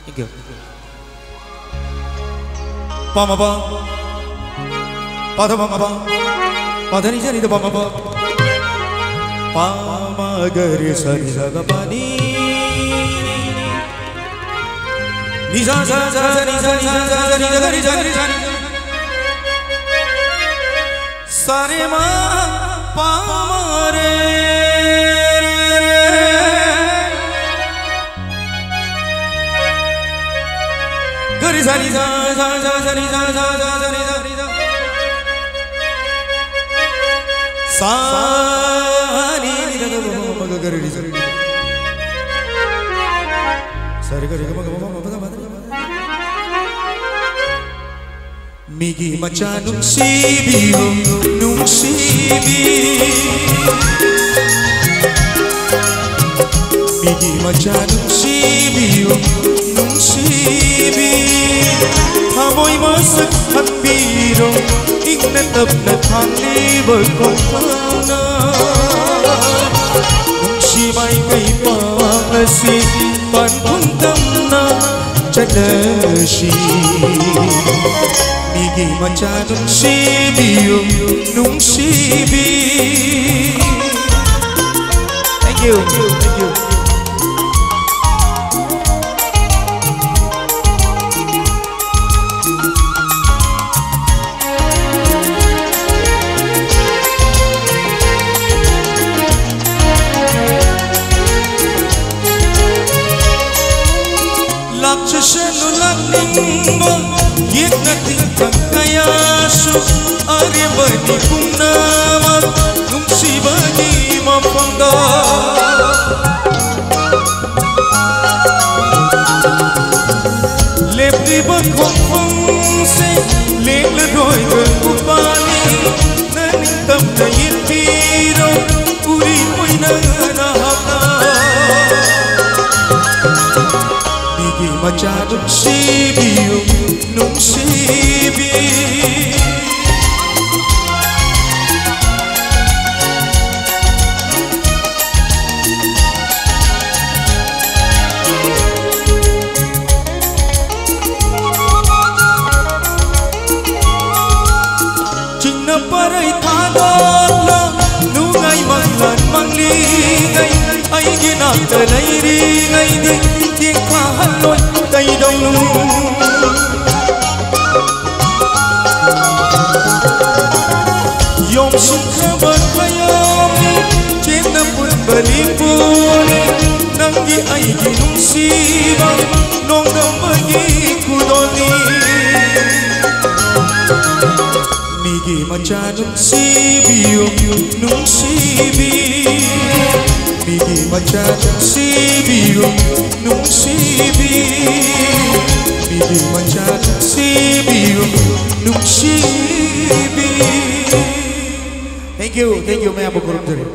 Thank you. Pa ma pa, pa da pa ma pa, pa da ni sa ni da pa ma pa, pa ma ga re sa ni sa ga pa ni, ni sa sa sa ni sa ni sa sa ni sa ni sa ni sa ni sa re ma pa ma re. Gari sa ni sa sa sa sa ni sa sa sa sa ni sa ni sa sa ni ni da da ma ga gari ni sa ni sa re gari ma ga ma ma ma Migi macha nung sibi nung sibi Migi macha nung sibi nung sibi Hamoy masak at biro Ignatap na thalibag kong pana Nung sibay kay pangasi Panpuntam na chanashi Migi macha nung sibi nung sibi Thank you, thank you. Lakshasanu lakningmo yek nating kakayaso Ari bani kumnamat nung si bani mapangga Lepli bagkong se lek ladoy gagupali Naningtam na yitpiro uri mo'y nanahap na Migi macha nung sibi nung sibi Ching na paray tagot lang nungay manglan manglingay Ay ginagdalay ringay di kahaloy kay daulong Yung sukraban kayami Chinapun balipuli Nanggi ay ginungsibang Nung namagi kudoni Migi macha nung sibi nung sibi Migi macha nung sibi nung sibi Migi macha nung sibi nung sibi Thank you, Maya Bukurum Jari.